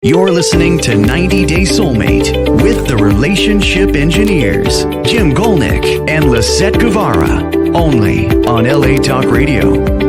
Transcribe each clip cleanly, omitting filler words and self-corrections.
You're listening to 90 Day Soulmate with the relationship engineers, Jim Gulnick and Lisett Guevara, only on LA Talk Radio.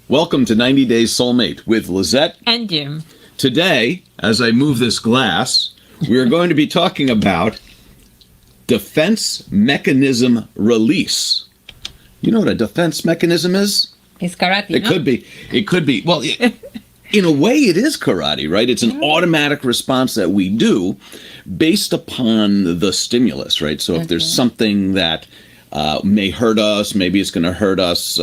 Welcome to 90 Days Soulmate with Lisett and Jim. Today, as I move this glass, we are going to be talking about defense mechanism release. You know what a defense mechanism is? It's karate, It could be. It could be. Well, in a way, it is karate, right? It's an automatic response that we do based upon the stimulus, right? So if there's something that may hurt us, maybe it's going to hurt us,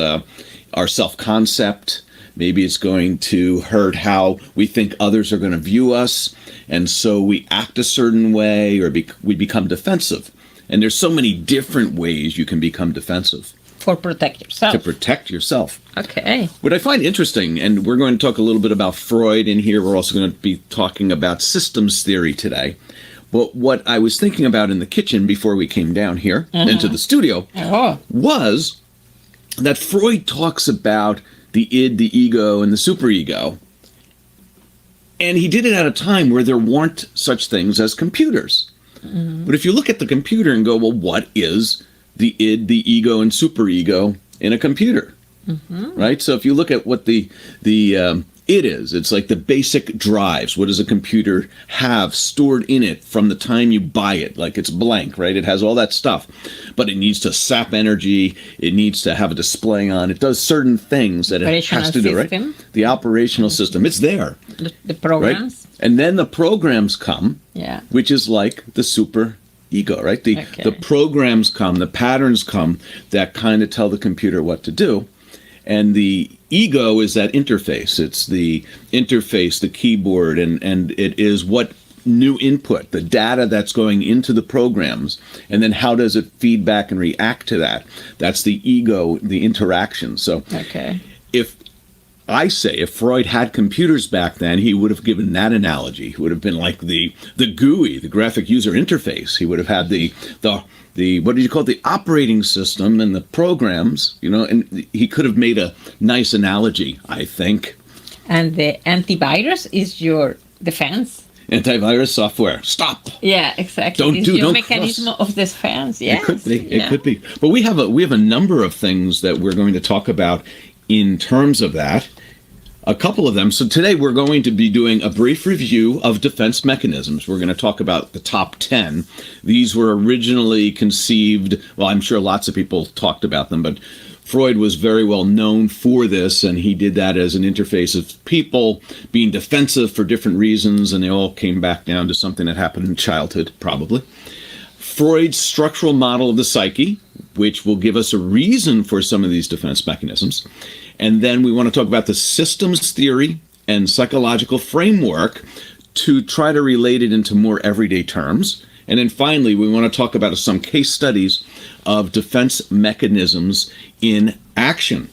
our self-concept, maybe it's going to hurt how we think others are going to view us, and so we act a certain way or we become defensive. And there's so many different ways you can become defensive. For protect yourself. To protect yourself. Okay. What I find interesting, and we're going to talk a little bit about Freud in here, we're also going to be talking about systems theory today. But what I was thinking about in the kitchen before we came down here into the studio was that Freud talks about the id, the ego, and the superego. And he did it at a time where there weren't such things as computers. But if you look at the computer and go, well, what is the id, the ego, and superego in a computer? Right? So if you look at what the id is, it's like the basic drives. What does a computer have stored in it from the time you buy it? Like it's blank, right? It has all that stuff. But it needs to sap energy. It needs to have a display on. It does certain things that it has to do, right? The operational system. It's there. The programs. Right? And then the programs come, which is like the super ego, right? The programs come, the patterns come that kind of tell the computer what to do. And the ego is that interface. It's the interface, the keyboard, and it is what new input, the data that's going into the programs, and then how does it feed back and react to that? That's the ego, the interaction. So if Freud had computers back then, he would have given that analogy. He would have been like the GUI, the graphic user interface. He would have had the what did you call it? The operating system and the programs, and he could have made a nice analogy, I think. And the antivirus is your defense. Antivirus software. Stop. Yeah, exactly. Don't mechanism of defense. Yes. It could be. It could be. But we have a number of things that we're going to talk about in terms of that. A couple of them. So today we're going to be doing a brief review of defense mechanisms. We're going to talk about the top 10. These were originally conceived, well, I'm sure lots of people talked about them, but Freud was very well known for this, and he did that as an interface of people being defensive for different reasons, and they all came back down to something that happened in childhood, probably. Freud's structural model of the psyche, which will give us a reason for some of these defense mechanisms. And then we want to talk about the systems theory and psychological framework to try to relate it into more everyday terms. And then finally, we want to talk about some case studies of defense mechanisms in action.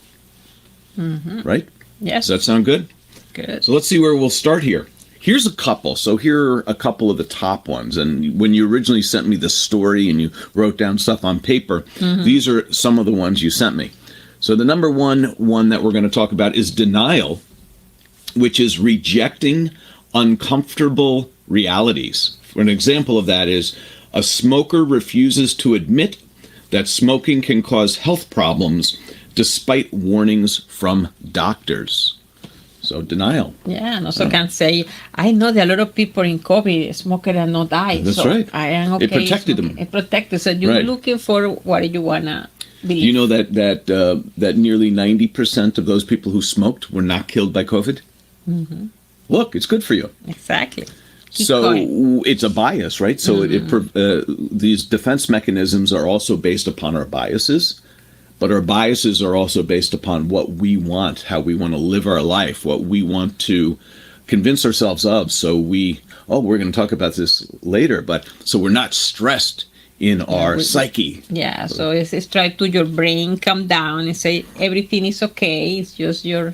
Right? Yes. Does that sound good? Good. So let's see where we'll start here. Here's a couple. So here are a couple of the top ones. And when you originally sent me the story and you wrote down stuff on paper, these are some of the ones you sent me. So the number one that we're going to talk about is denial, which is rejecting uncomfortable realities. An example of that is a smoker refuses to admit that smoking can cause health problems despite warnings from doctors. So denial. Yeah, and also can say, I know that a lot of people in COVID smoke and not die. That's right. I am okay. It protected them. It protected. So you're looking for what you want to believe. Do you know that nearly 90% of those people who smoked were not killed by COVID? Look, it's good for you. Exactly. So it's a bias, right? So these defense mechanisms are also based upon our biases. But our biases are also based upon what we want, how we want to live our life, what we want to convince ourselves of. So we're going to talk about this later, but so we're not stressed in our psyche. Yeah, so it's try to your brain calm down and say everything is okay. It's just you're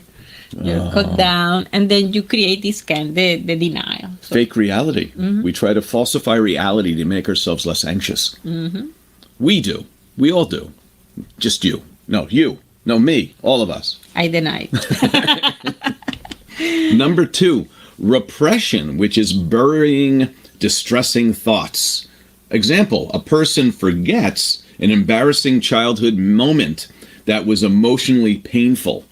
cut down, and then you create this kind the denial. So, fake reality. We try to falsify reality to make ourselves less anxious. We do. We all do. Just you. No, you. No, me. All of us. I deny it. Number 2, repression, which is burying distressing thoughts. Example, a person forgets an embarrassing childhood moment that was emotionally painful.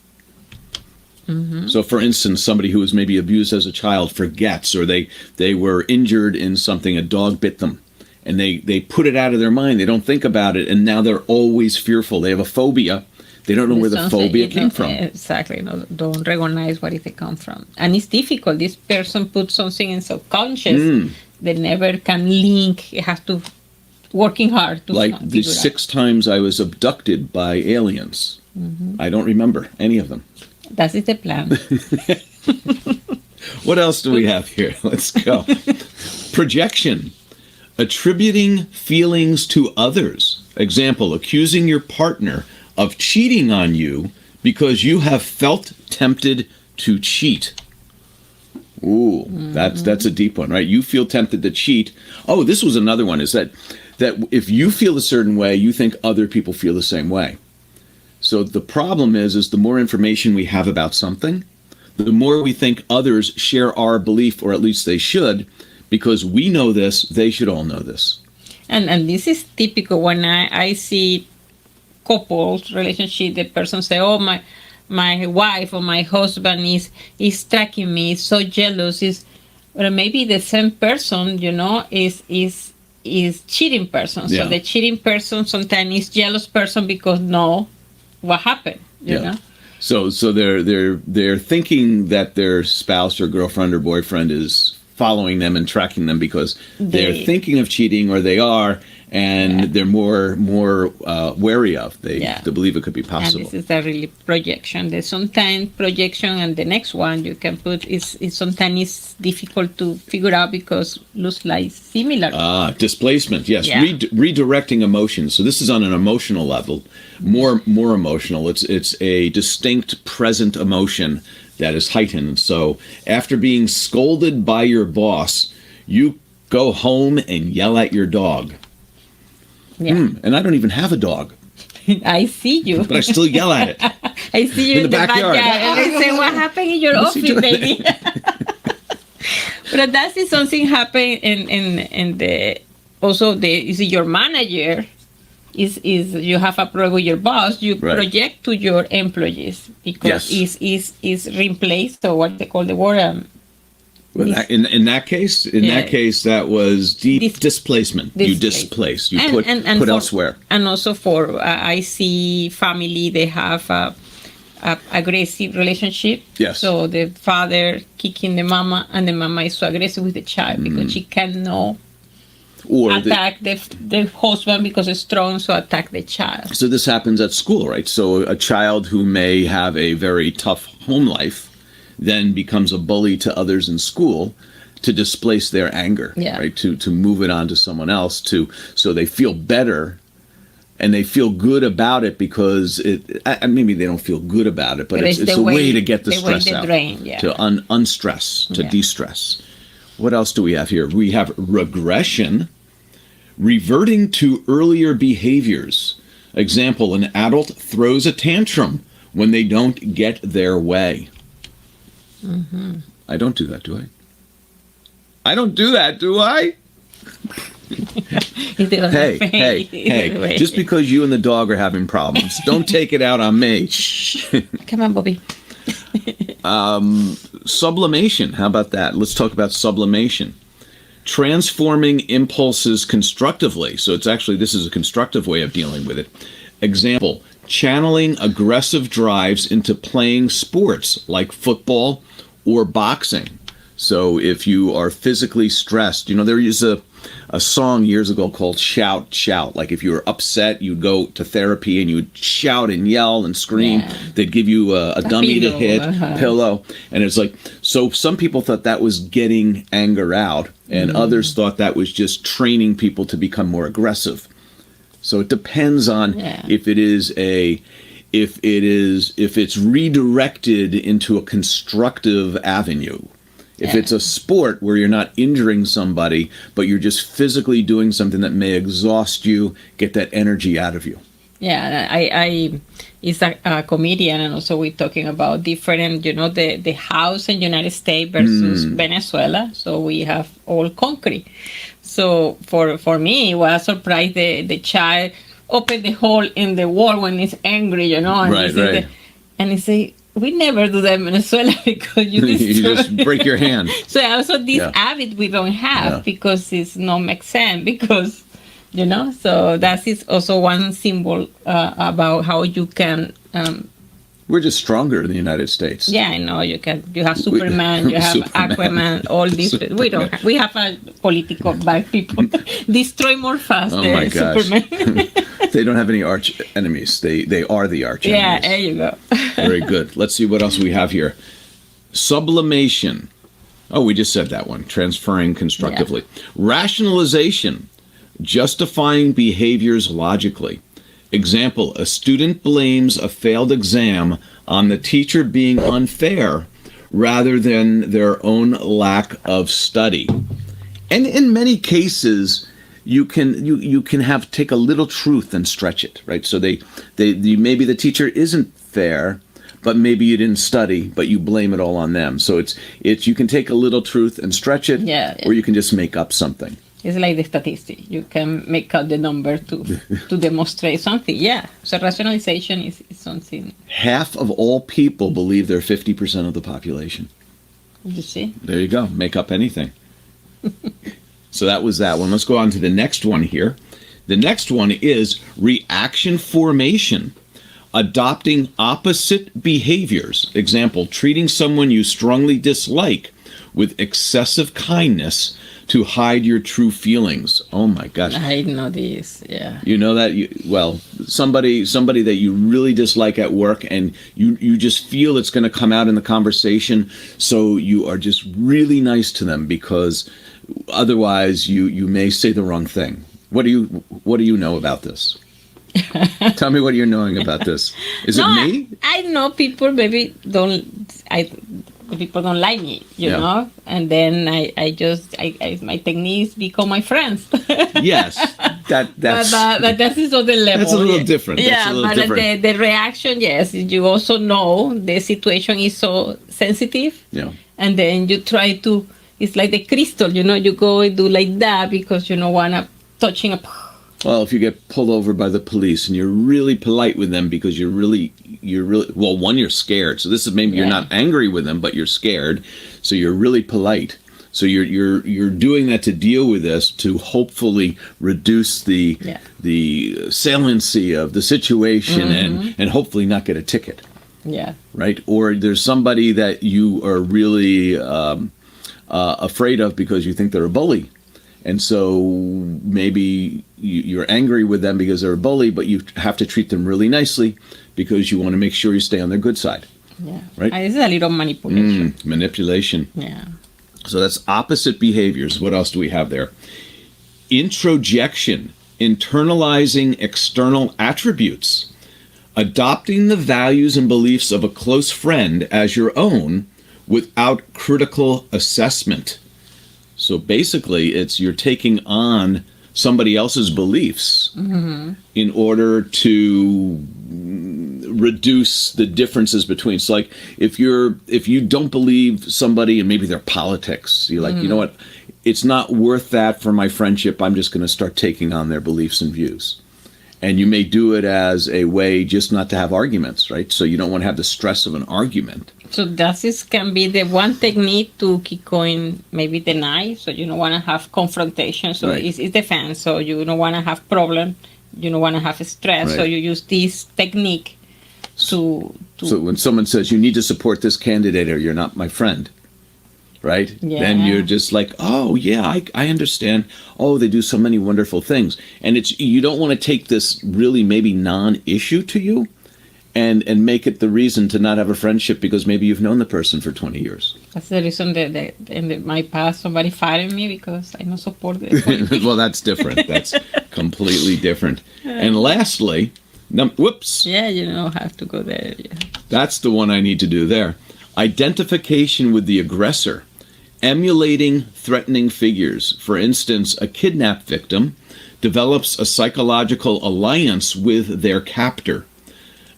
So, for instance, somebody who was maybe abused as a child forgets, or they were injured in something, a dog bit them, and they put it out of their mind. They don't think about it, and now they're always fearful. They have a phobia. They don't know where the phobia came from. Exactly. No, don't recognize where it come from. And it's difficult. This person puts something in subconscious. They never can link. It has to working hard to like the 6 times I was abducted by aliens. I don't remember any of them. That is the plan. What else do we have here? Let's go. Projection. Attributing feelings to others. Example, accusing your partner of cheating on you because you have felt tempted to cheat. Ooh, that's a deep one, right? You feel tempted to cheat. Oh, this was another one, is that if you feel a certain way, you think other people feel the same way. So the problem is the more information we have about something, the more we think others share our belief, or at least they should, because we know this, they should all know this. And this is typical when I see couples relationship, the person say, oh, my wife or my husband is tracking me, is so jealous, well, maybe the same person, is cheating person. So the cheating person sometimes is jealous person because what happened, you know? So they're thinking that their spouse or girlfriend or boyfriend is following them and tracking them because they're thinking of cheating, or they are, and they're more wary of. They believe it could be possible. And this is a really projection. There's sometimes projection, and the next one you can put is sometimes it's difficult to figure out because looks like similar. Displacement, yes. Yeah. Redirecting emotions. So this is on an emotional level, more emotional. It's a distinct present emotion that is heightened. So after being scolded by your boss, you go home and yell at your dog. Yeah. And I don't even have a dog. I see you. But I still yell at it. I see you in the backyard. And I say, what happened in your office, baby? But that is something happen in the also is your manager is you have a problem with your boss, you project to your employees because is replaced, or what they call the word. In that case, that was displacement. You displace. You put elsewhere. And also for I see family, they have a aggressive relationship. Yes. So the father kicking the mama, and the mama is so aggressive with the child because she cannot attack the husband because it's strong, so attack the child. So this happens at school, right? So a child who may have a very tough home life then becomes a bully to others in school to displace their anger, right? To move it on to someone else, so they feel better and they feel good about it because maybe they don't feel good about it, but it's a way to get the stress out, to unstress, to de-stress. What else do we have here? We have regression, reverting to earlier behaviors. Example, an adult throws a tantrum when they don't get their way. I don't do that, do I? I don't do that, do I? Hey. Just because you and the dog are having problems, don't take it out on me. Come on, Bobby. Sublimation. How about that? Let's talk about sublimation. Transforming impulses constructively. So this is a constructive way of dealing with it. Example, channeling aggressive drives into playing sports like football or boxing. So if you are physically stressed, there is a song years ago called Shout, Shout. Like if you were upset, you'd go to therapy and you would shout and yell and scream. Yeah. They'd give you a dummy to hit, pillow. And it's like, so some people thought that was getting anger out, and others thought that was just training people to become more aggressive. So it depends on if it's redirected into a constructive avenue. If it's a sport where you're not injuring somebody, but you're just physically doing something that may exhaust you, get that energy out of you. Yeah, I is a comedian, and also we're talking about different, the house in United States versus Venezuela. So we have all concrete. So for me, it was a surprise the child opened the hole in the wall when he's angry, and Right. And he say, we never do that in Venezuela because you just break your hand. So also this habit we don't have because it's not make sense because, so that is also one symbol about how you can. We're just stronger in the United States. Yeah, I know you have Superman, you have Aquaman, all these. We don't. We have a political bad people destroy more fast than Superman. They don't have any arch enemies. They are the arch enemies. Yeah, there you go. Very good. Let's see what else we have here. Sublimation. Oh, we just said that one. Transferring constructively. Yeah. Rationalization. Justifying behaviors logically. Example, a student blames a failed exam on the teacher being unfair rather than their own lack of study. And in many cases, you can take a little truth and stretch it, right? So they maybe the teacher isn't fair, but maybe you didn't study, but you blame it all on them. So it's you can take a little truth and stretch it, or you can just make up something. It's like the statistic. You can make out the number to demonstrate something. Yeah. So rationalization is something. Half of all people believe they're 50% of the population. You see? There you go. Make up anything. So that was that one. Let's go on to the next one here. The next one is reaction formation. Adopting opposite behaviors. Example, treating someone you strongly dislike with excessive kindness to hide your true feelings. Oh my gosh. I know this, yeah. You know that? Somebody that you really dislike at work, and you just feel it's going to come out in the conversation, so you are just really nice to them because otherwise you may say the wrong thing. What do you know about this? Tell me what you're knowing about this. Is it me? I know people maybe people don't like me, you know, and then I my techniques become my friends. Yes, that's but that is other level. That's a little different. Yeah, but the reaction, yes, you also know the situation is so sensitive. Yeah, and then you try to. It's like the crystal, you go and do like that because you don't wanna touching a. Well, if you get pulled over by the police and you're really polite with them because you're really well, one, you're scared. So this is maybe you're not angry with them, but you're scared. So you're really polite. So you're doing that to deal with this, to hopefully reduce the saliency of the situation and hopefully not get a ticket. Yeah. Right. Or there's somebody that you are really afraid of because you think they're a bully. And so maybe you're angry with them because they're a bully, but you have to treat them really nicely because you want to make sure you stay on their good side. Yeah. Right? This is a little manipulation. Manipulation. Yeah. So that's opposite behaviors. What else do we have there? Introjection, internalizing external attributes, adopting the values and beliefs of a close friend as your own without critical assessment. So basically, you're taking on somebody else's beliefs in order to reduce the differences between. So, like, if you don't believe somebody and maybe their politics, you're like, you know what, it's not worth that for my friendship. I'm just going to start taking on their beliefs and views. And you may do it as a way just not to have arguments, right? So you don't want to have the stress of an argument. So that can be the one technique to keep going, maybe deny. So you don't want to have confrontation. So it's defense. So you don't want to have problem. You don't want to have stress. Right. So you use this technique to. So when someone says you need to support this candidate or you're not my friend, right? Yeah. Then you're just like, oh yeah, I understand. Oh, they do so many wonderful things. And you don't want to take this really maybe non-issue to you and make it the reason to not have a friendship because maybe you've known the person for 20 years. That's the reason that in my past somebody fired me because I don't support it. Well, that's different. That's completely different. And lastly, whoops. Yeah, you don't have to go there. Yeah. That's the one I need to do there. Identification with the aggressor. Emulating threatening figures. For instance, a kidnap victim develops a psychological alliance with their captor.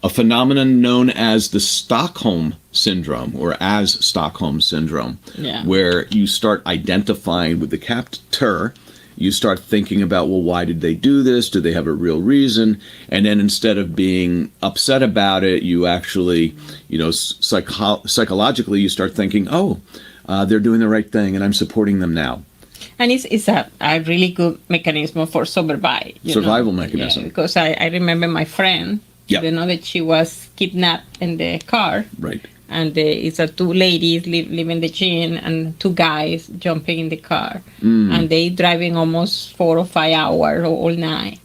A phenomenon known as the Stockholm Syndrome, or as Stockholm Syndrome, where you start identifying with the captor. You start thinking about, well, why did they do this? Do they have a real reason? And then instead of being upset about it, you actually, psychologically, you start thinking, oh, they're doing the right thing and I'm supporting them now. And it's a really good mechanism for survival. Survival mechanism. Yeah, because I remember my friend, that she was kidnapped in the car. Right. And it's two ladies living the gym and two guys jumping in the car. And they driving almost 4 or 5 hours all night.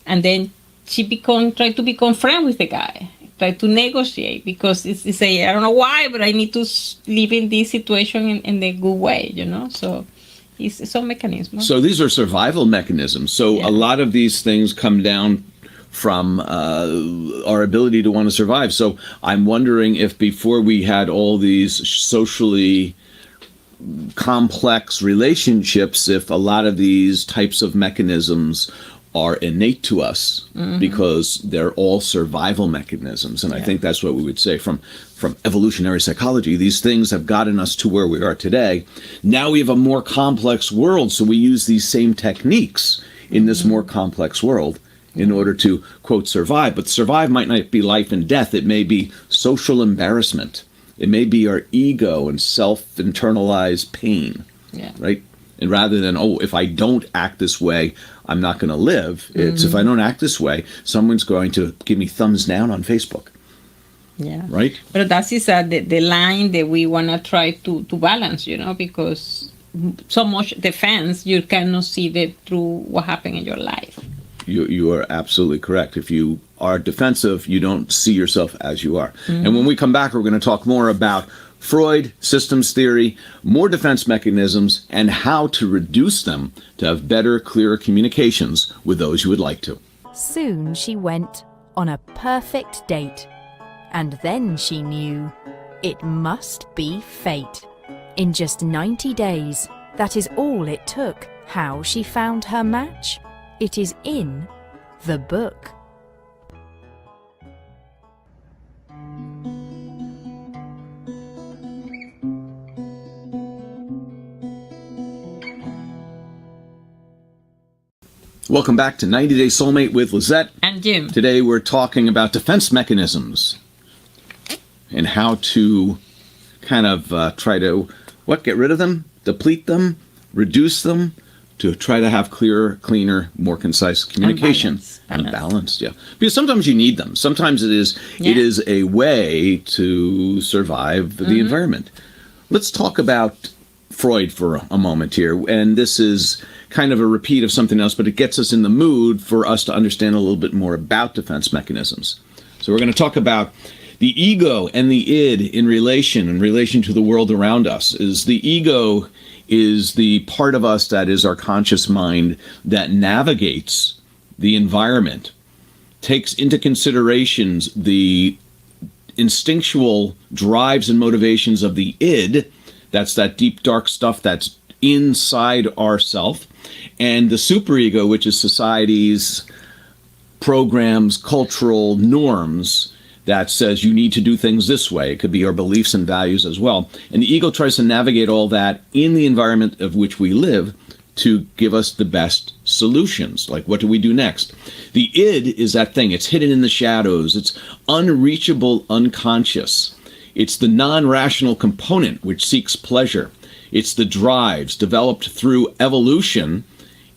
And then she tried to become friends with the guy, try to negotiate because it's I don't know why, but I need to live in this situation in the good way, So it's some mechanism. So these are survival mechanisms. So a lot of these things come down from our ability to want to survive. So I'm wondering if before we had all these socially complex relationships, if a lot of these types of mechanisms are innate to us because they're all survival mechanisms. And I think that's what we would say from evolutionary psychology. These things have gotten us to where we are today. Now we have a more complex world, so we use these same techniques in this more complex world in order to, quote, survive. But survive might not be life and death. It may be social embarrassment. It may be our ego and self-internalized pain, right? And rather than, oh, if I don't act this way, I'm not going to live. It's if I don't act this way, someone's going to give me thumbs down on Facebook. Yeah. Right? But that is the line that we want to try to balance, because so much defense, you cannot see through what happened in your life. You are absolutely correct. If you are defensive, you don't see yourself as you are. And when we come back, we're going to talk more about Freud, systems theory, more defense mechanisms, and how to reduce them to have better, clearer communications with those you would like to. Soon she went on a perfect date. And then she knew it must be fate. In just 90 days, that is all it took. How she found her match? It is in the book. Welcome back to 90 Day Soulmate with Lisett. And Jim. Today we're talking about defense mechanisms and how to kind of try to, get rid of them, deplete them, reduce them, to try to have clearer, cleaner, more concise communication. And balanced, Because sometimes you need them. Sometimes it is a way to survive the environment. Let's talk about Freud for a moment here. And this is kind of a repeat of something else, but it gets us in the mood for us to understand a little bit more about defense mechanisms. So we're going to talk about the ego and the id in relation to the world around us. The ego is the part of us that is our conscious mind that navigates the environment, takes into considerations the instinctual drives and motivations of the id, that's that deep dark stuff that's inside ourself, and the superego, which is society's programs, cultural norms that says you need to do things this way. It could be our beliefs and values as well. And the ego tries to navigate all that in the environment of which we live to give us the best solutions. Like, what do we do next? The id is that thing. It's hidden in the shadows. It's unreachable, unconscious. It's the non-rational component which seeks pleasure. It's the drives developed through evolution,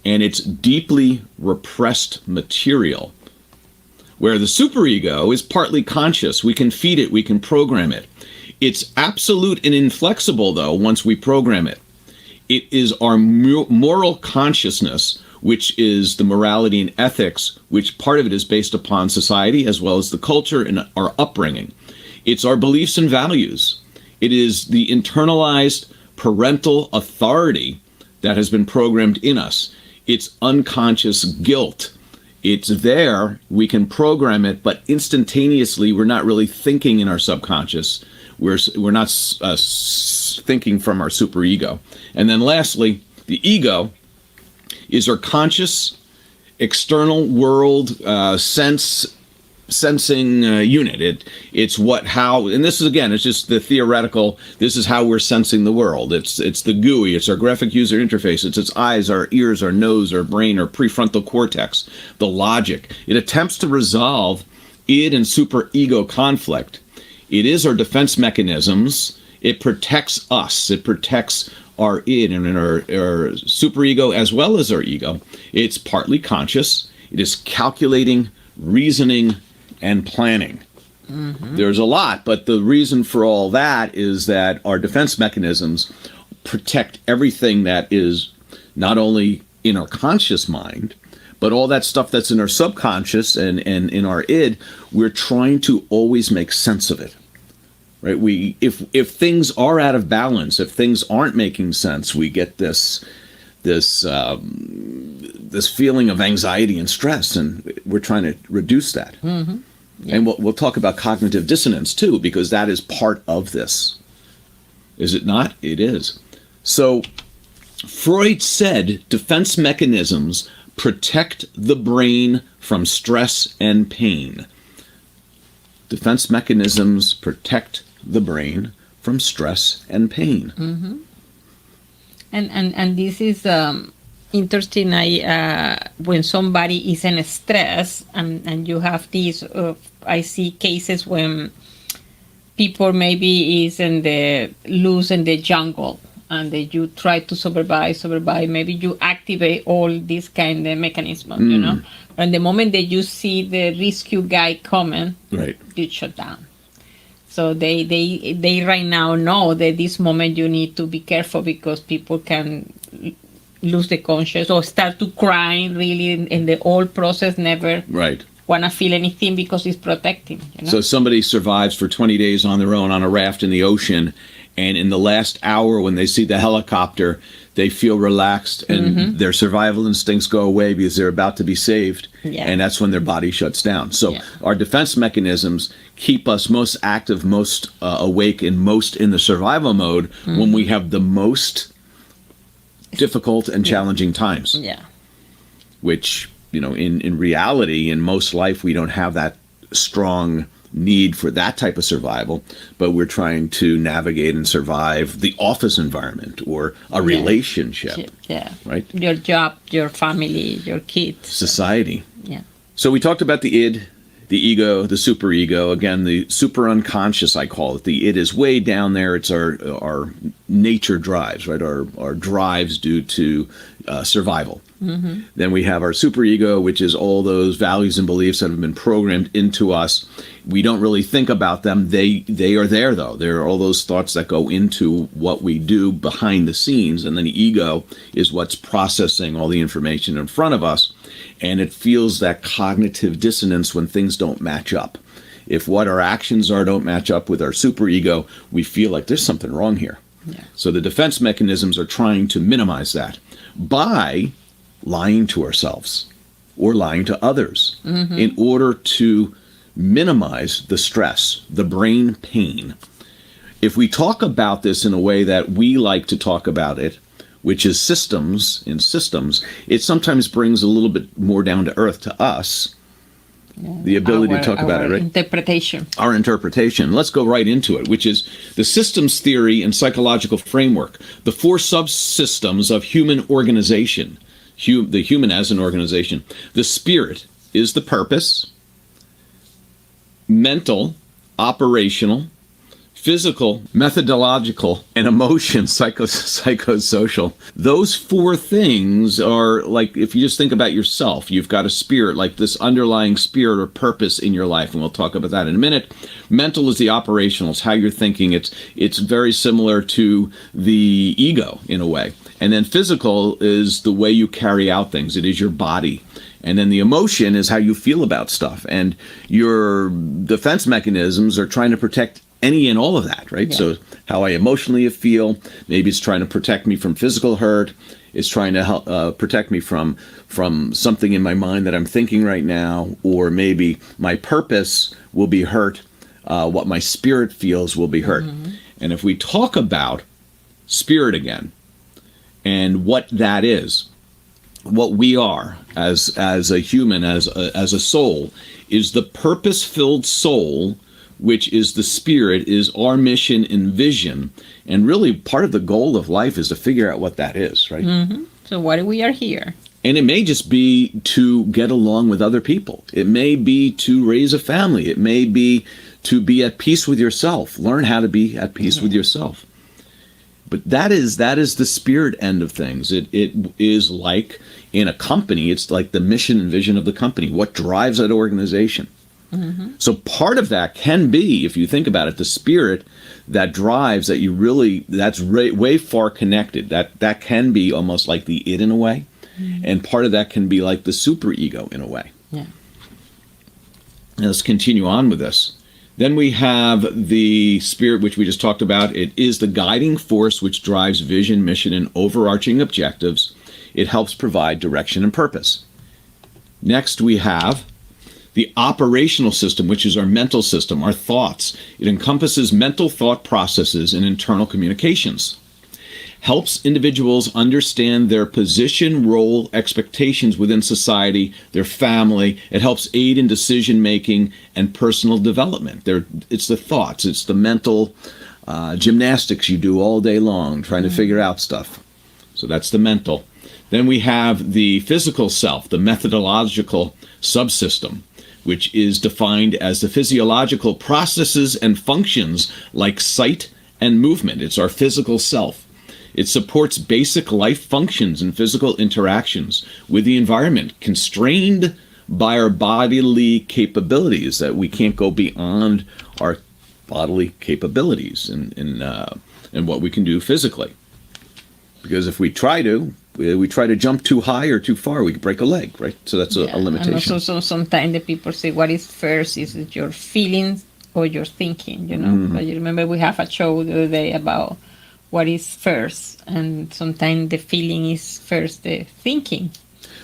and it's deeply repressed material. Where the superego is partly conscious. We can feed it, we can program it. It's absolute and inflexible, though, once we program it. It is our moral consciousness, which is the morality and ethics, which part of it is based upon society as well as the culture and our upbringing. It's our beliefs and values. It is the internalized parental authority that has been programmed in us. It's unconscious guilt. It's there, we can program it, but instantaneously we're not really thinking in our subconscious. We're not thinking from our superego. And then lastly, the ego is our conscious external world sensing unit. It's how, and this is, again, it's just the theoretical, this is how we're sensing the world. It's the GUI, it's our graphic user interface, it's its eyes, our ears, our nose, our brain, our prefrontal cortex, the logic. It attempts to resolve id and superego conflict. It is our defense mechanisms. It protects us. It protects our id and our superego as well as our ego. It's partly conscious. It is calculating, reasoning, and planning. There's a lot, but the reason for all that is that our defense mechanisms protect everything that is not only in our conscious mind, but all that stuff that's in our subconscious and in our id. We're trying to always make sense of it, right? If things are out of balance, if things aren't making sense, we get this feeling of anxiety and stress, and we're trying to reduce that. Yeah. And we'll talk about cognitive dissonance too, because that is part of this. Is it not? It is. So Freud said defense mechanisms protect the brain from stress and pain. Defense mechanisms protect the brain from stress and pain. And this is interesting. When somebody is in stress and you have these, I see cases when people maybe is loose in the jungle, and you try to survive. Maybe you activate all these kind of mechanisms, you know. And the moment that you see the rescue guy coming, right, you shut down. So they right now know that this moment you need to be careful, because people can lose the conscience or start to cry really in the whole process, never right want to feel anything because it's protecting. You know? So somebody survives for 20 days on their own on a raft in the ocean, and in the last hour when they see the helicopter, they feel relaxed and their survival instincts go away because they're about to be saved. Yeah. And that's when their body shuts down. So our defense mechanisms keep us most active, most awake, and most in the survival mode when we have the most difficult and challenging times. Yeah. Which, in reality, in most life, we don't have that strong need for that type of survival, but we're trying to navigate and survive the office environment or a relationship. Yeah. Right? Your job, your family, your kids. Society. Yeah. So we talked about the id, the ego, the superego. Again, the super unconscious, I call it. The id is way down there. It's our nature drives, right? Our drives due to survival. Then we have our superego, which is all those values and beliefs that have been programmed into us. We don't really think about them. They are there, though. There are all those thoughts that go into what we do behind the scenes. And then the ego is what's processing all the information in front of us. And it feels that cognitive dissonance when things don't match up. If what our actions are don't match up with our superego, we feel like there's something wrong here. Yeah. So the defense mechanisms are trying to minimize that by lying to ourselves or lying to others in order to minimize the stress, the brain pain. If we talk about this in a way that we like to talk about it, which is systems, it sometimes brings a little bit more down to earth to us. The ability to talk about it, right? Our interpretation. Let's go right into it, which is the systems theory and psychological framework, the four subsystems of human organization, the human as an organization. The spirit is the purpose, mental, operational, physical, methodological, and emotion, psychosocial. Those four things are like, if you just think about yourself, you've got a spirit, like this underlying spirit or purpose in your life, and we'll talk about that in a minute. Mental is the operational, it's how you're thinking. It's very similar to the ego in a way. And then physical is the way you carry out things. It is your body. And then the emotion is how you feel about stuff. And your defense mechanisms are trying to protect any and all of that, right? Yeah. So how I emotionally feel, maybe it's trying to protect me from physical hurt. It's trying to help protect me from something in my mind that I'm thinking right now. Or maybe my purpose will be hurt. What my spirit feels will be hurt. Mm-hmm. And if we talk about spirit again and what that is, what we are as a human, as a soul, is the purpose-filled soul, which is the spirit, is our mission and vision. And really part of the goal of life is to figure out what that is, right? Mm-hmm. So why we are here? And it may just be to get along with other people. It may be to raise a family. It may be to be at peace with yourself. Learn how to be at peace with yourself. But that is the spirit end of things. It is like in a company, it's like the mission and vision of the company, what drives that organization. Mm-hmm. So part of that can be, if you think about it, the spirit that drives that you really, that's way far connected. That can be almost like the id in a way. Mm-hmm. And part of that can be like the superego in a way. Yeah. Now let's continue on with this. Then we have the spirit, which we just talked about. It is the guiding force which drives vision, mission, and overarching objectives. It helps provide direction and purpose. Next, we have the operational system, which is our mental system, our thoughts. It encompasses mental thought processes and internal communications. Helps individuals understand their position, role, expectations within society, their family. It helps aid in decision-making and personal development. It's the thoughts. It's the mental gymnastics you do all day long, trying to figure out stuff. So that's the mental. Then we have the physical self, the methodological subsystem, which is defined as the physiological processes and functions like sight and movement. It's our physical self. It supports basic life functions and physical interactions with the environment, constrained by our bodily capabilities, that we can't go beyond our bodily capabilities and what we can do physically. Because if we try to jump too high or too far, we could break a leg, right? So that's a limitation. And also sometimes the people say, what is first? Is it your feelings or your thinking, you know? Mm-hmm. But you remember we have a show the other day about what is first, and sometimes the feeling is first the thinking.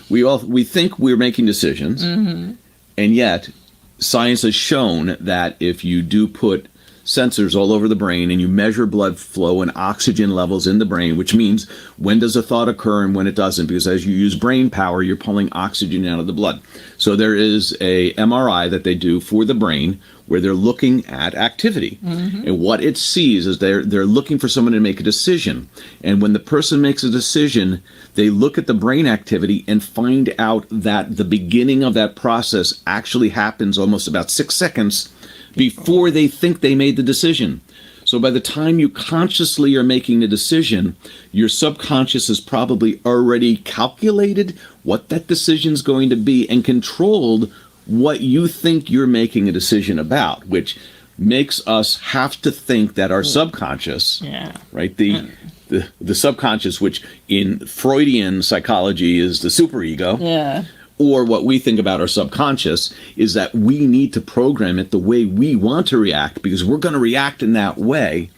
We think we're making decisions, mm-hmm. and yet science has shown that if you do put sensors all over the brain and you measure blood flow and oxygen levels in the brain, which means when does a thought occur and when it doesn't, because as you use brain power, you're pulling oxygen out of the blood. So there is a MRI that they do for the brain where they're looking at activity. Mm-hmm. And what it sees is they're looking for someone to make a decision. And when the person makes a decision, they look at the brain activity and find out that the beginning of that process actually happens almost about 6 seconds before they think they made the decision. So by the time you consciously are making the decision, your subconscious has probably already calculated what that decision is going to be and controlled what you think you're making a decision about, which makes us have to think that our subconscious, right, the subconscious, which in Freudian psychology is the superego, or what we think about our subconscious is that we need to program it the way we want to react, because we're going to react in that way,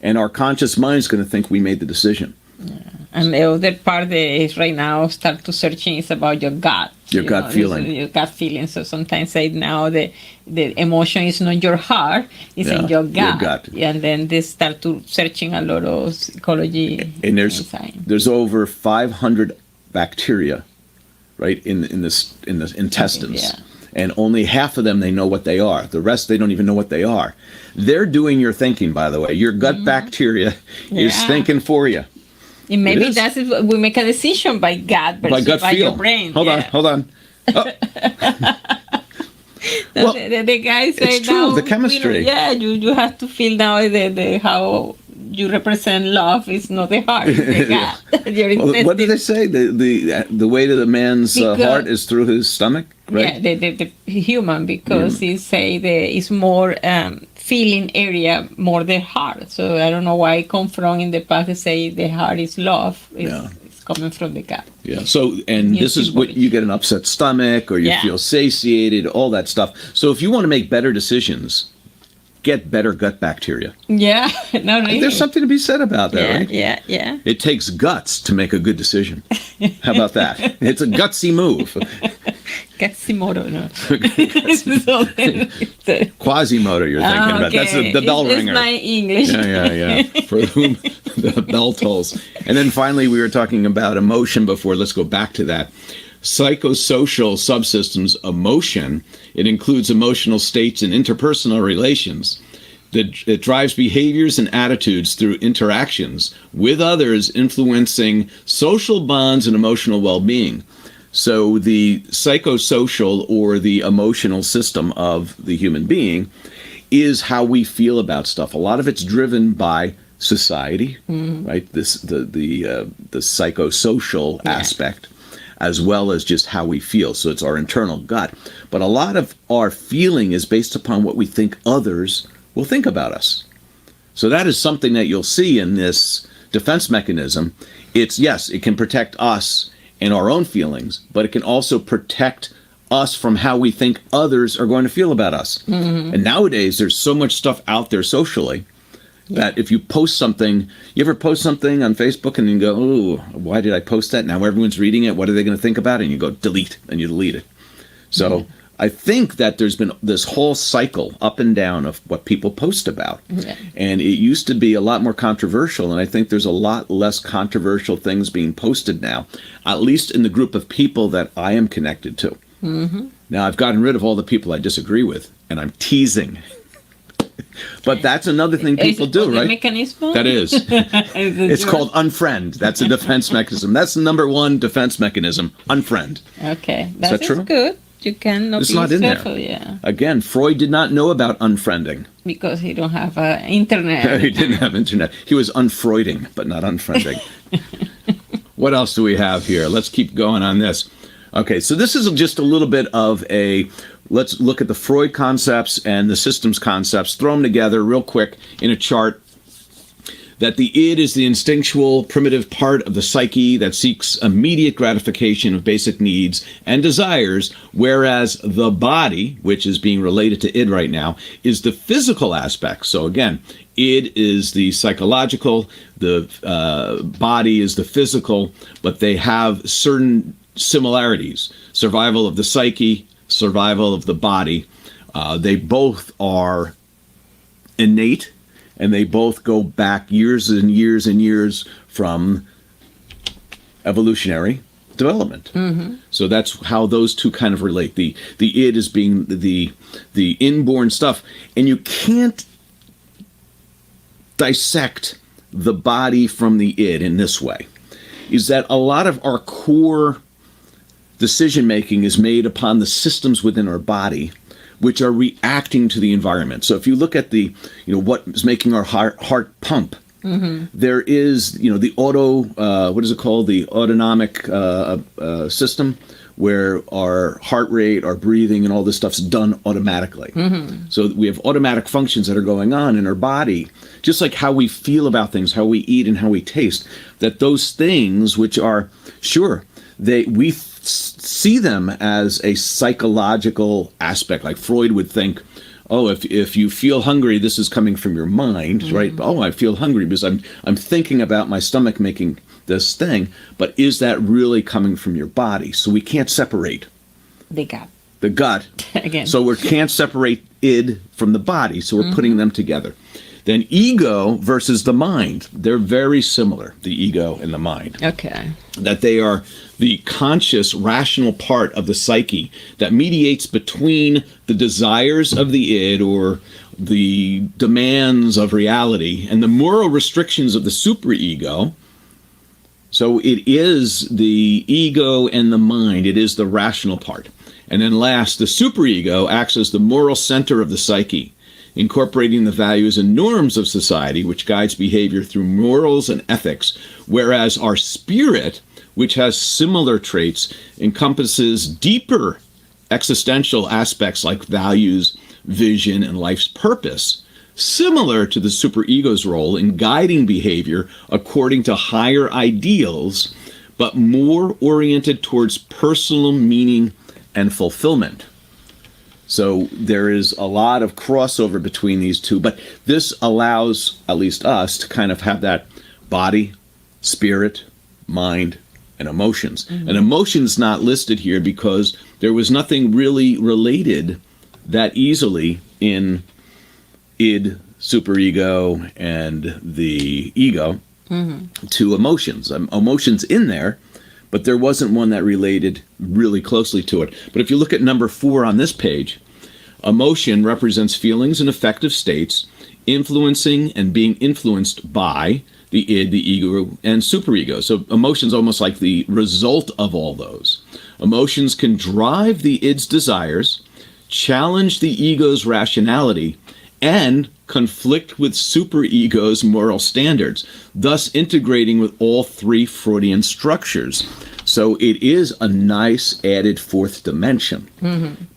and our conscious mind is going to think we made the decision. Yeah. And the other part is right now start to searching is about your gut. Your gut feeling. Your gut feeling. So sometimes say now the emotion is not your heart, it's in your gut. Your gut. And then they start to searching a lot of psychology. And there's over 500 bacteria, right, in the intestines. Okay, and only half of them they know what they are. The rest they don't even know what they are. They're doing your thinking, by the way. Your gut bacteria is thinking for you. And maybe that's it. We make a decision by gut versus by your brain. Hold on. Oh. Well, the guy said it's true, now, the chemistry. you have to feel now the how you represent love is not the heart, it's the gut. Your Well, what do they say? The way to the man's heart is through his stomach, right? Yeah, the human, because he say it's more feeling area, more the heart. So I don't know why I come from in the past. They say the heart is love. It's coming from the gut. Yeah. So, and this is what you get: an upset stomach, or you feel satiated, all that stuff. So, if you want to make better decisions, get better gut bacteria. Yeah, no, really. There's something to be said about that, right? Yeah. It takes guts to make a good decision. How about that? It's a gutsy move. Quasimodo, no. Quasimodo, you're thinking about. That's the bell ringer. It's my English. Yeah. For whom the bell tolls. And then finally, we were talking about emotion before. Let's go back to that. Psychosocial subsystems emotion. It includes emotional states and interpersonal relations. It drives behaviors and attitudes through interactions with others, influencing social bonds and emotional well-being. So the psychosocial or the emotional system of the human being is how we feel about stuff. A lot of it's driven by society, right? The psychosocial aspect, as well as just how we feel. So it's our internal gut. But a lot of our feeling is based upon what we think others will think about us. So that is something that you'll see in this defense mechanism. It's, yes, it can protect us and our own feelings, but it can also protect us from how we think others are going to feel about us. And nowadays, there's so much stuff out there socially that if you post something, you ever post something on Facebook and you go, oh, why did I post that? Now everyone's reading it. What are they going to think about it? And you go, delete, and you delete it. So I think that there's been this whole cycle up and down of what people post about. And it used to be a lot more controversial, and I think there's a lot less controversial things being posted now, at least in the group of people that I am connected to. Now, I've gotten rid of all the people I disagree with, and I'm teasing. But that's another thing people do, right? Mechanism? That is. It's called unfriend. That's a defense mechanism. That's the number one defense mechanism, unfriend. Okay. Is that true? Good. You cannot It's be not in careful, there. Again, Freud did not know about unfriending. Because he don't have internet. He didn't have internet. He was unfreuding, but not unfriending. What else do we have here? Let's keep going on this. Okay, so this is just a little bit of let's look at the Freud concepts and the systems concepts, throw them together real quick in a chart. That the id is the instinctual, primitive part of the psyche that seeks immediate gratification of basic needs and desires, whereas the body, which is being related to id right now, is the physical aspect. So again, id is the psychological, the body is the physical, but they have certain similarities. Survival of the psyche, survival of the body. They both are innate. And they both go back years and years and years from evolutionary development. So that's how those two kind of relate. The id is being the inborn stuff. And you can't dissect the body from the id in this way. Is that a lot of our core decision making is made upon the systems within our body, which are reacting to the environment. So if you look at what is making our heart pump, there is, the what is it called? The autonomic system, where our heart rate, our breathing, and all this stuff's done automatically. So we have automatic functions that are going on in our body, just like how we feel about things, how we eat, and how we taste, that those things, which are, sure, we see them as a psychological aspect. Like Freud would think, oh, if you feel hungry, this is coming from your mind, right? Oh, I feel hungry because I'm thinking about my stomach making this thing. But is that really coming from your body? So we can't separate The gut. the gut. Again. So we can't separate id from the body. So we're putting them together. Then ego versus the mind. They're very similar, the ego and the mind. Okay. That they are the conscious, rational part of the psyche that mediates between the desires of the id, or the demands of reality, and the moral restrictions of the superego. So it is the ego and the mind. It is the rational part. And then last, the superego acts as the moral center of the psyche, incorporating the values and norms of society, which guides behavior through morals and ethics, whereas our spirit, which has similar traits, encompasses deeper existential aspects like values, vision, and life's purpose, similar to the superego's role in guiding behavior according to higher ideals, but more oriented towards personal meaning and fulfillment. So there is a lot of crossover between these two, but this allows, at least us, to kind of have that body, spirit, mind, and emotions. Mm-hmm. And emotions not listed here because there was nothing really related that easily in id, superego, and the ego to emotions. Emotions in there, but there wasn't one that related really closely to it. But if you look at number 4 on this page, emotion represents feelings and affective states influencing and being influenced by the id, the ego, and superego. So emotions almost like the result of all those. Emotions can drive the id's desires, challenge the ego's rationality, and conflict with superego's moral standards, thus integrating with all 3 Freudian structures. So it is a nice added 4th dimension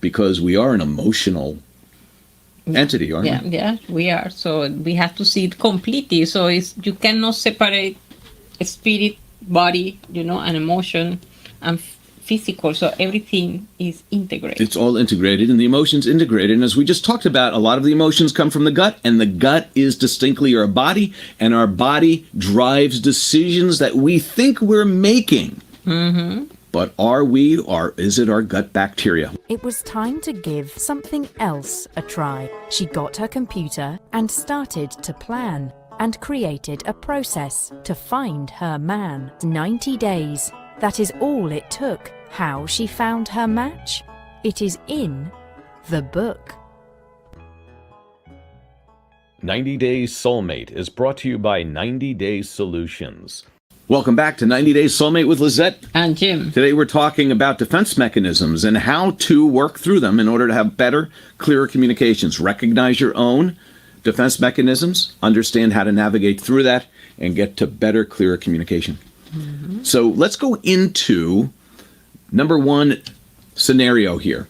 because we are an emotional entity, aren't we? Yeah, we are. So we have to see it completely. So you cannot separate spirit, body, and emotion and physical. So everything is integrated. It's all integrated, and the emotions integrated. And as we just talked about, a lot of the emotions come from the gut, and the gut is distinctly our body, and our body drives decisions that we think we're making. But are we, or is it our gut bacteria? It was time to give something else a try. She got her computer and started to plan and created a process to find her man. 90 days. That is all it took. How she found her match? It is in the book. 90 Days Soulmate is brought to you by 90 Days Solutions. Welcome back to 90 Days Soulmate with Lisett and Jim. Today we're talking about defense mechanisms and how to work through them in order to have better, clearer communications. Recognize your own defense mechanisms, understand how to navigate through that, and get to better, clearer communication. So let's go into number 1 scenario here.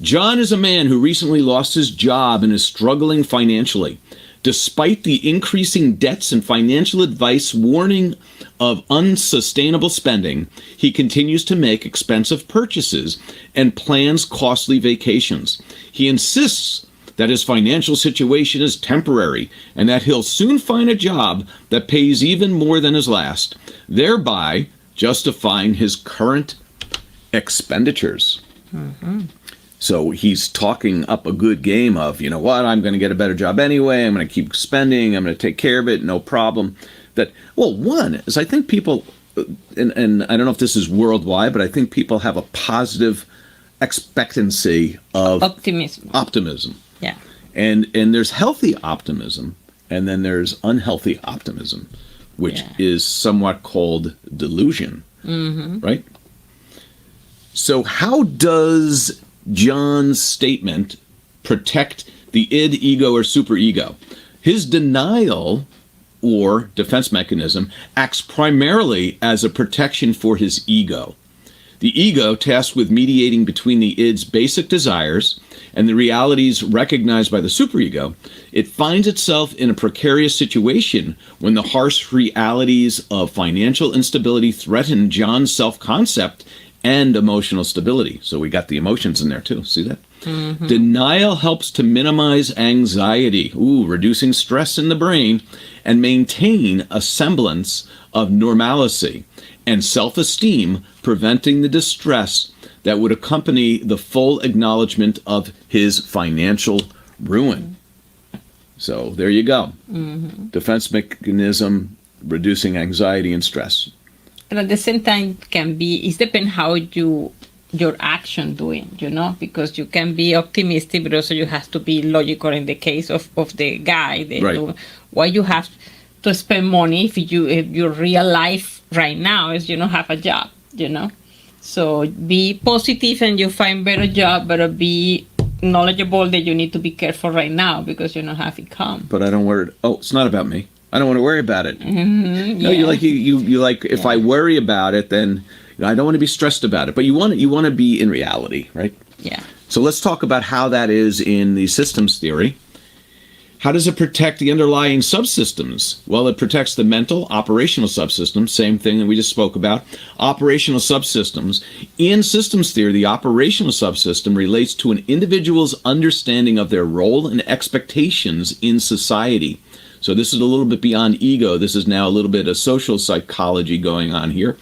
John is a man who recently lost his job and is struggling financially. Despite the increasing debts and financial advice warning of unsustainable spending, he continues to make expensive purchases and plans costly vacations. He insists that his financial situation is temporary and that he'll soon find a job that pays even more than his last, thereby justifying his current expenditures. So he's talking up a good game of, you know what, I'm going to get a better job anyway, I'm going to keep spending, I'm going to take care of it, no problem. One is I think people, and I don't know if this is worldwide, but I think people have a positive expectancy of optimism. Yeah. And there's healthy optimism, and then there's unhealthy optimism, which is somewhat called delusion, right? So how does John's statement protect the id, ego, or superego? His denial or defense mechanism acts primarily as a protection for his ego. The ego, tasked with mediating between the id's basic desires and the realities recognized by the superego, it finds itself in a precarious situation when the harsh realities of financial instability threaten John's self-concept and emotional stability. So we got the emotions in there too. See that? Denial helps to minimize anxiety, reducing stress in the brain, and maintain a semblance of normalcy and self-esteem, preventing the distress that would accompany the full acknowledgement of his financial ruin. So there you go. Defense mechanism, reducing anxiety and stress. And at the same time, it depends how your action doing, because you can be optimistic, but also you have to be logical in the case of the guy. Right. Why you have to spend money if your real life right now is you don't have a job, So be positive and you find better job, but be knowledgeable that you need to be careful right now because you don't have income. But I don't worry. Oh, it's not about me. I don't want to worry about it. No, you like if I worry about it, then I don't want to be stressed about it. But you want to be in reality, right? Yeah. So let's talk about how that is in the systems theory. How does it protect the underlying subsystems? Well, it protects the mental, operational subsystems, same thing that we just spoke about. Operational subsystems. In systems theory, the operational subsystem relates to an individual's understanding of their role and expectations in society. So this is a little bit beyond ego. This is now a little bit of social psychology going on here.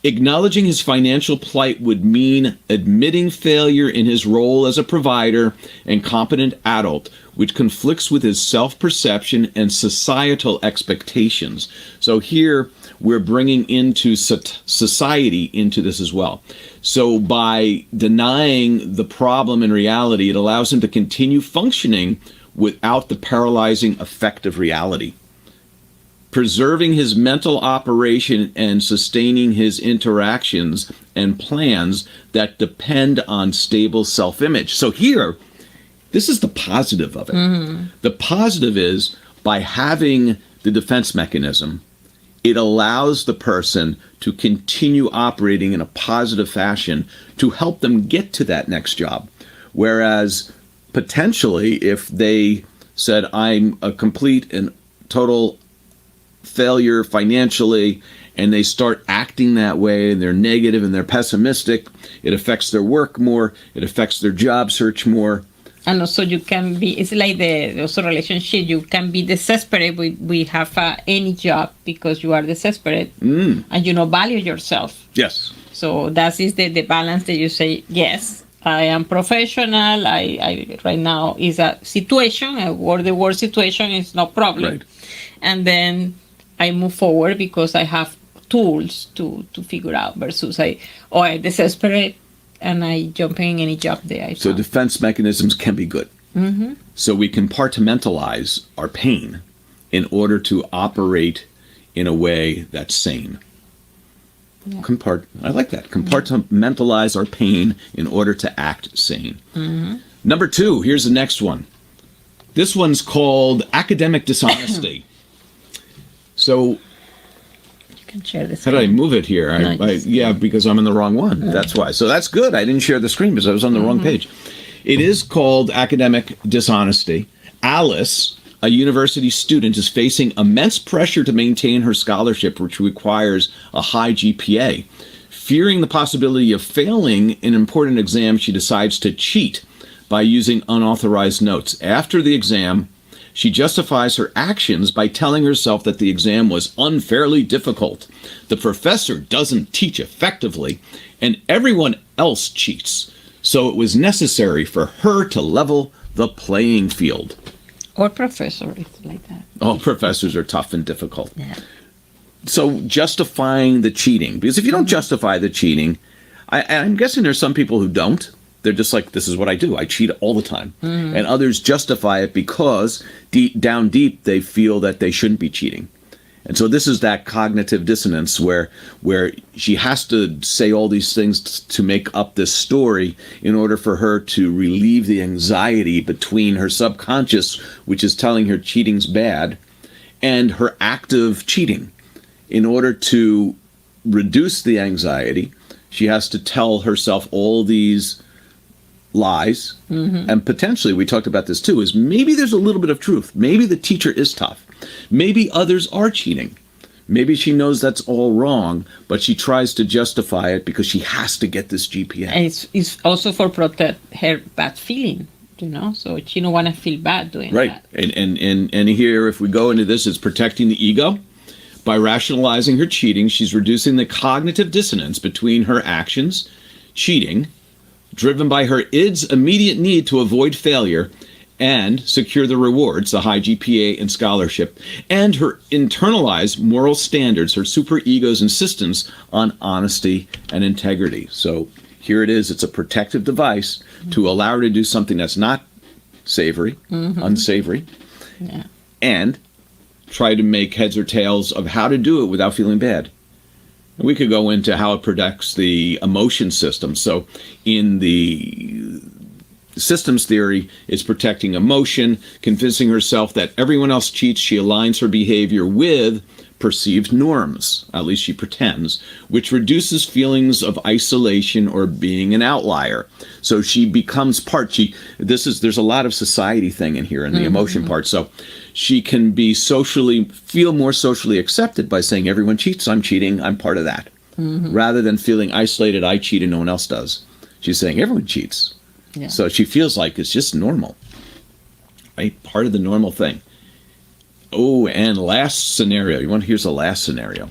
Acknowledging his financial plight would mean admitting failure in his role as a provider and competent adult, which conflicts with his self-perception and societal expectations. So here we're bringing into society into this as well. So by denying the problem in reality, it allows him to continue functioning without the paralyzing effect of reality. Preserving his mental operation and sustaining his interactions and plans that depend on stable self-image. So here, this is the positive of it. Mm-hmm. The positive is by having the defense mechanism, it allows the person to continue operating in a positive fashion to help them get to that next job. Whereas potentially, if they said, I'm a complete and total failure financially, and they start acting that way, and they're negative and they're pessimistic, it affects their work more, it affects their job search more. And also you can be, it's like the also relationship, you can be desperate we have any job because you are desperate and you don't value yourself. Yes. So that is the balance that you say, yes, I am professional, I right now is a situation, the worst situation is no problem. Right. And then I move forward because I have tools to figure out versus I'm desperate and I jump in any job there. So defense mechanisms can be good. Mm-hmm. So we compartmentalize our pain in order to operate in a way that's sane. Yeah. I like that. Compartmentalize our pain in order to act sane. Mm-hmm. Number 2, here's the next one. This one's called academic dishonesty. So, you can share this. How did I move it here? Because I'm in the wrong one. Mm-hmm. That's why. So that's good. I didn't share the screen because I was on the wrong page. It is called academic dishonesty. Alice, a university student, is facing immense pressure to maintain her scholarship, which requires a high GPA. Fearing the possibility of failing an important exam, she decides to cheat by using unauthorized notes. After the exam, she justifies her actions by telling herself that the exam was unfairly difficult. The professor doesn't teach effectively, and everyone else cheats. So it was necessary for her to level the playing field. Or professor, it's like that. Oh, professors are tough and difficult. Yeah. So justifying the cheating, because if you don't justify the cheating, I'm guessing there's some people who don't. They're just like, this is what I do. I cheat all the time. Mm-hmm. And others justify it because down deep, they feel that they shouldn't be cheating. And so this is that cognitive dissonance where she has to say all these things to make up this story in order for her to relieve the anxiety between her subconscious, which is telling her cheating's bad, and her active cheating. In order to reduce the anxiety, she has to tell herself all these lies. Mm-hmm. And potentially, we talked about this too, is maybe there's a little bit of truth. Maybe the teacher is tough. Maybe others are cheating. Maybe she knows that's all wrong, but she tries to justify it because she has to get this GPA. And it's also for protect her bad feeling, so she don't want to feel bad doing that. Right. And here, if we go into this, it's protecting the ego. By rationalizing her cheating, she's reducing the cognitive dissonance between her actions, cheating, driven by her id's immediate need to avoid failure and secure the rewards, the high GPA and scholarship, and her internalized moral standards, her superego's insistence on honesty and integrity. So here it is. It's a protective device to allow her to do something that's not savory, unsavory, and try to make heads or tails of how to do it without feeling bad. We could go into how it protects the emotion system. So in the systems theory, it's protecting emotion, convincing herself that everyone else cheats. She aligns her behavior with perceived norms, at least she pretends, which reduces feelings of isolation or being an outlier. So she becomes there's a lot of society thing in here in the emotion part. So she can feel more socially accepted by saying everyone cheats, I'm cheating, I'm part of that. Rather than feeling isolated, I cheat and no one else does. She's saying everyone cheats. Yeah. So she feels like it's just normal, right? Part of the normal thing. Oh, and last scenario. Here's the last scenario.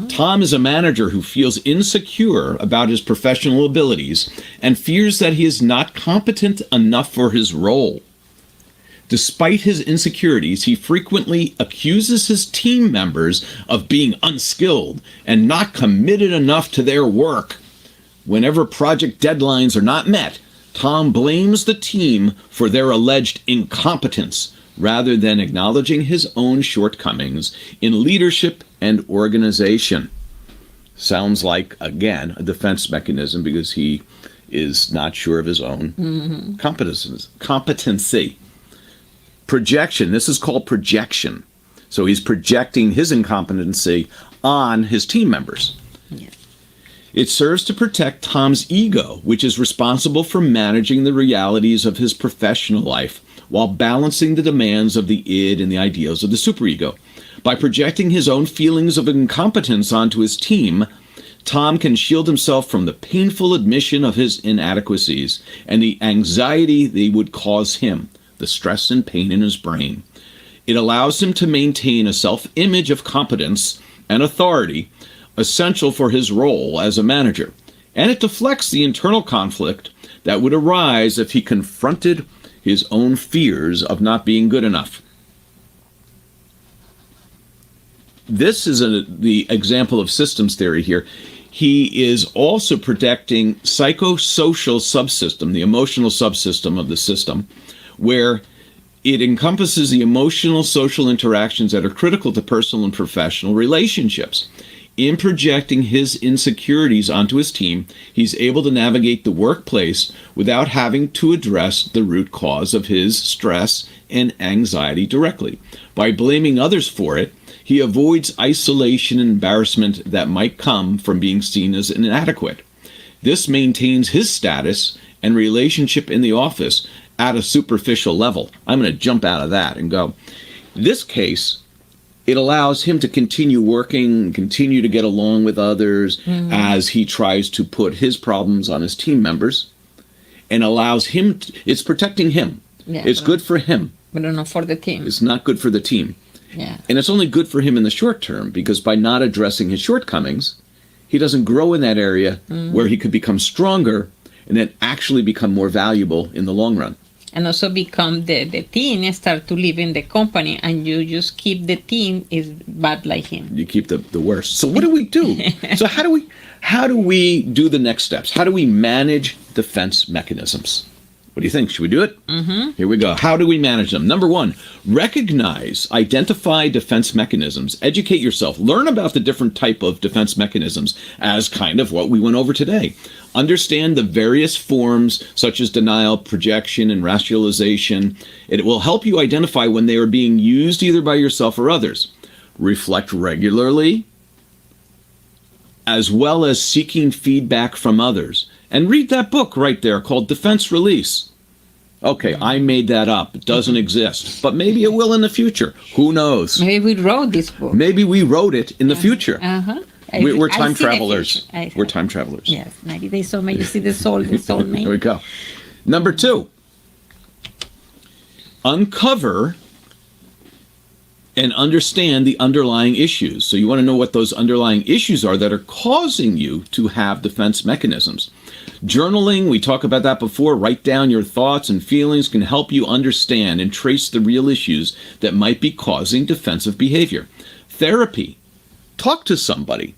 Tom is a manager who feels insecure about his professional abilities and fears that he is not competent enough for his role. Despite his insecurities, he frequently accuses his team members of being unskilled and not committed enough to their work. Whenever project deadlines are not met, Tom blames the team for their alleged incompetence, rather than acknowledging his own shortcomings in leadership and organization. Sounds like, again, a defense mechanism because he is not sure of his own competency. Projection. This is called projection. So he's projecting his incompetency on his team members. Yeah. It serves to protect Tom's ego, which is responsible for managing the realities of his professional life while balancing the demands of the id and the ideals of the superego. By projecting his own feelings of incompetence onto his team, Tom can shield himself from the painful admission of his inadequacies and the anxiety they would cause him, the stress and pain in his brain. It allows him to maintain a self-image of competence and authority essential for his role as a manager, and it deflects the internal conflict that would arise if he confronted his own fears of not being good enough. This is the example of systems theory here. He is also protecting psychosocial subsystem, the emotional subsystem of the system, where it encompasses the emotional social interactions that are critical to personal and professional relationships. In projecting his insecurities onto his team, he's able to navigate the workplace without having to address the root cause of his stress and anxiety directly. By blaming others for it, he avoids isolation and embarrassment that might come from being seen as inadequate. This maintains his status and relationship in the office at a superficial level. I'm going to jump out of that and go. This case, it allows him to continue working, continue to get along with others as he tries to put his problems on his team members, and allows him, it's protecting him. Yeah, it's good for him. But not for the team. It's not good for the team. Yeah. And it's only good for him in the short term, because by not addressing his shortcomings, he doesn't grow in that area where he could become stronger and then actually become more valuable in the long run. And also become the team start to live in the company, and you just keep the team is bad like him. You keep the worst. So what do we do? So how do we do the next steps? How do we manage defense mechanisms? What do you think? Should we do it? Here we go. How do we manage them? Number one, recognize, identify defense mechanisms. Educate yourself. Learn about the different type of defense mechanisms as kind of what we went over today. Understand the various forms such as denial, projection, and rationalization. It will help you identify when they are being used either by yourself or others. Reflect regularly, as well as seeking feedback from others. And read that book right there called Defense Release. Okay, I made that up. It doesn't exist. But maybe it will in the future. Who knows? Maybe we wrote this book. Maybe we wrote it in the future. We're time I see the travelers. future. We're time travelers. Yes, 90 Days Soulmate. You see the soulmate. There we go. Number two, uncover and understand the underlying issues. So you want to know what those underlying issues are that are causing you to have defense mechanisms. Journaling, we talked about that before. Write down your thoughts and feelings can help you understand and trace the real issues that might be causing defensive behavior. Therapy. Talk to somebody.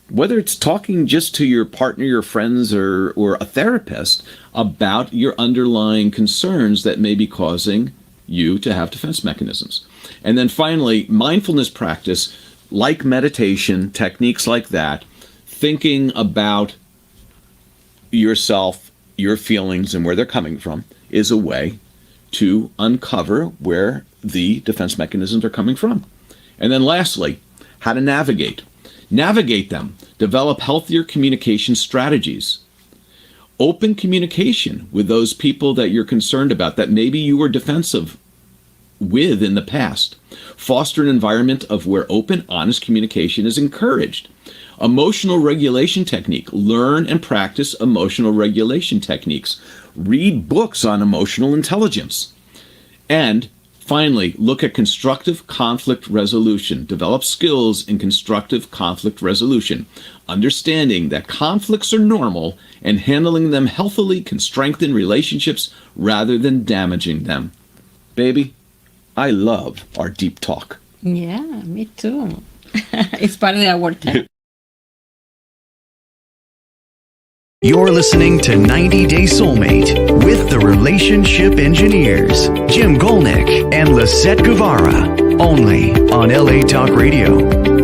Whether it's talking just to your partner, your friends, or a therapist about your underlying concerns that may be causing you to have defense mechanisms. And then finally, mindfulness practice, like meditation, techniques like that, thinking about yourself, your feelings, and where they're coming from is a way to uncover where the defense mechanisms are coming from. And then lastly, how to navigate. Navigate them. Develop healthier communication strategies. Open communication with those people that you're concerned about, that maybe you were defensive with in the past. Foster an environment of where open, honest communication is encouraged. Emotional regulation technique. Learn and practice emotional regulation techniques. Read books on emotional intelligence. And finally, look at constructive conflict resolution. Develop skills in constructive conflict resolution. Understanding that conflicts are normal and handling them healthily can strengthen relationships rather than damaging them. Baby, I love our deep talk. Yeah, me too. It's part of our time. You're listening to 90 Day Soulmate with the relationship engineers, Jim Gulnick and Lisett Guevara, only on LA Talk Radio.